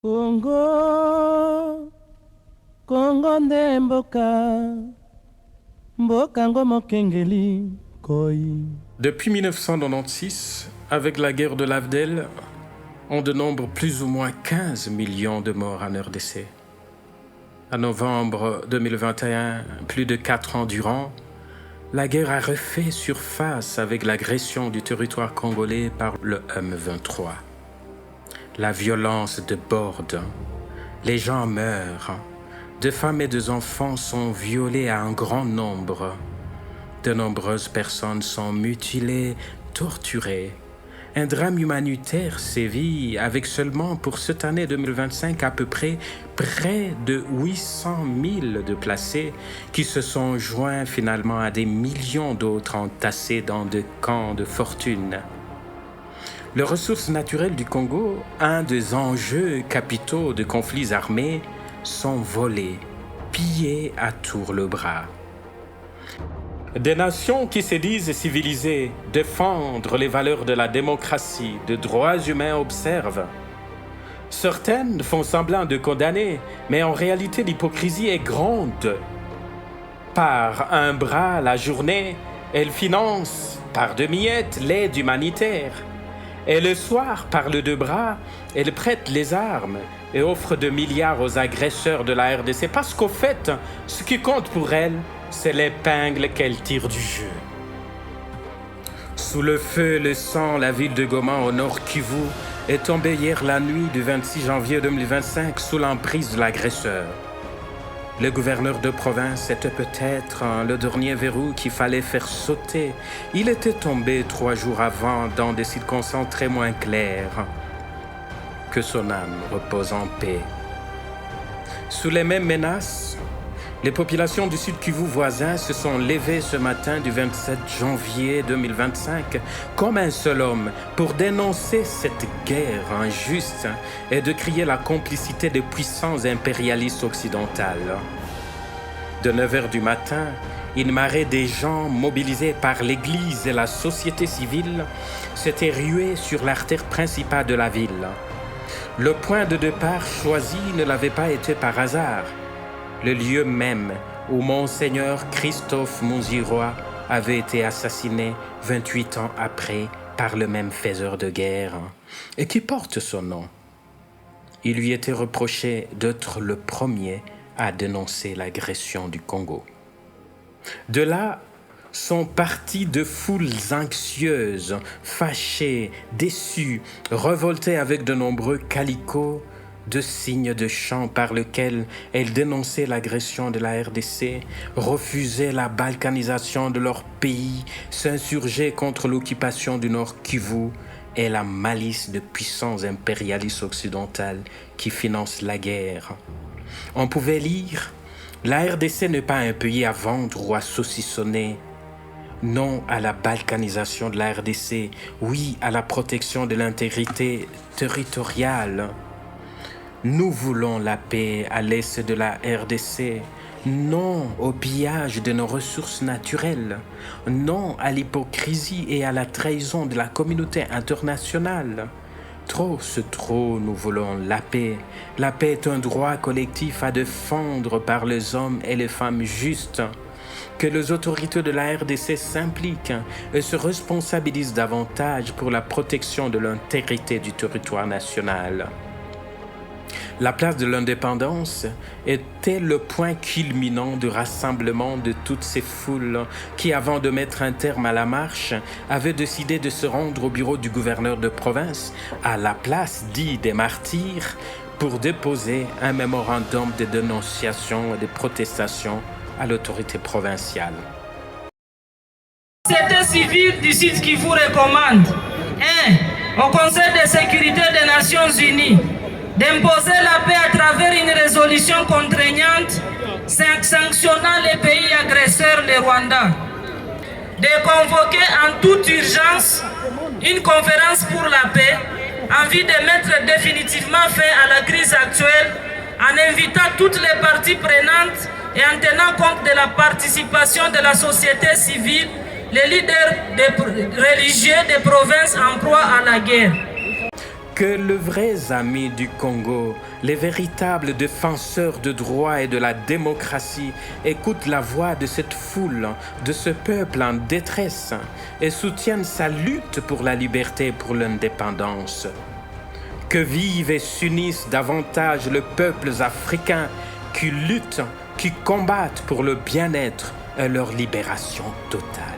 Congo, Congo nde mboka, mboka ngo mokengeli koi. Depuis 1996, avec la guerre de l'Avdel, on dénombre plus ou moins 15 millions de morts en RDC. En novembre 2021, plus de 4 ans durant, la guerre a refait surface avec l'agression du territoire congolais par le M23. La violence déborde, les gens meurent, des femmes et des enfants sont violés à un grand nombre, de nombreuses personnes sont mutilées, torturées. Un drame humanitaire sévit avec seulement pour cette année 2025 à peu près de 800 000 déplacés qui se sont joints finalement à des millions d'autres entassés dans des camps de fortune. Les ressources naturelles du Congo, un des enjeux capitaux de conflits armés, sont volées, pillées à tour le bras. Des nations qui se disent civilisées, défendre les valeurs de la démocratie, des droits humains observent. Certaines font semblant de condamner, mais en réalité l'hypocrisie est grande. Par un bras la journée, elles financent par deux miettes l'aide humanitaire. Et le soir, par le deux bras, elles prêtent les armes et offrent des milliards aux agresseurs de la RDC parce qu'au fait, ce qui compte pour elles, c'est l'épingle qu'elle tire du jeu. Sous le feu et le sang, la ville de Goma au nord Kivu est tombée hier la nuit du 26 janvier 2025 sous l'emprise de l'agresseur. Le gouverneur de province était peut-être le dernier verrou qu'il fallait faire sauter. Il était tombé 3 jours avant dans des circonstances très moins claires. Que son âme repose en paix. Sous les mêmes menaces, les populations du Sud Kivu voisin se sont levées ce matin du 27 janvier 2025 comme un seul homme pour dénoncer cette guerre injuste et de crier la complicité des puissances impérialistes occidentales. De 9h du matin, une marée des gens mobilisés par l'Église et la société civile s'était ruée sur l'artère principale de la ville. Le point de départ choisi ne l'avait pas été par hasard. Le lieu même où Monseigneur Christophe Munziroa avait été assassiné 28 ans après par le même faiseur de guerre et qui porte son nom. Il lui était reproché d'être le premier à dénoncer l'agression du Congo. De là sont partis de foules anxieuses, fâchées, déçues, révoltées avec de nombreux calicots, de signes de chant par lesquels elles dénonçaient l'agression de la RDC, refusaient la balkanisation de leur pays, s'insurgeaient contre l'occupation du Nord Kivu et la malice de puissances impérialistes occidentales qui financent la guerre. On pouvait lire « La RDC n'est pas un pays à vendre ou à saucissonner. Non à la balkanisation de la RDC, oui à la protection de l'intégrité territoriale. Nous voulons la paix à l'est de la RDC, non au pillage de nos ressources naturelles, non à l'hypocrisie et à la trahison de la communauté internationale. Trop, c'est trop, nous voulons la paix. La paix est un droit collectif à défendre par les hommes et les femmes justes. Que les autorités de la RDC s'impliquent et se responsabilisent davantage pour la protection de l'intégrité du territoire national. La place de l'indépendance était le point culminant du rassemblement de toutes ces foules qui, avant de mettre un terme à la marche, avaient décidé de se rendre au bureau du gouverneur de province, à la place dite des martyrs, pour déposer un mémorandum de dénonciation et de protestation à l'autorité provinciale. La société civile du Sud Kivu recommande 1. Au Conseil de sécurité des Nations Unies d'imposer la paix à travers une résolution contraignante sanctionnant les pays agresseurs, le Rwanda. De convoquer en toute urgence une conférence pour la paix en vue de mettre définitivement fin à la crise actuelle en invitant toutes les parties prenantes et en tenant compte de la participation de la société civile, les leaders religieux des provinces en proie à la guerre. Que les vrais amis du Congo, les véritables défenseurs de droit et de la démocratie écoutent la voix de cette foule, de ce peuple en détresse et soutiennent sa lutte pour la liberté et pour l'indépendance. Que vivent et s'unissent davantage les peuples africains qui luttent, qui combattent pour le bien-être et leur libération totale.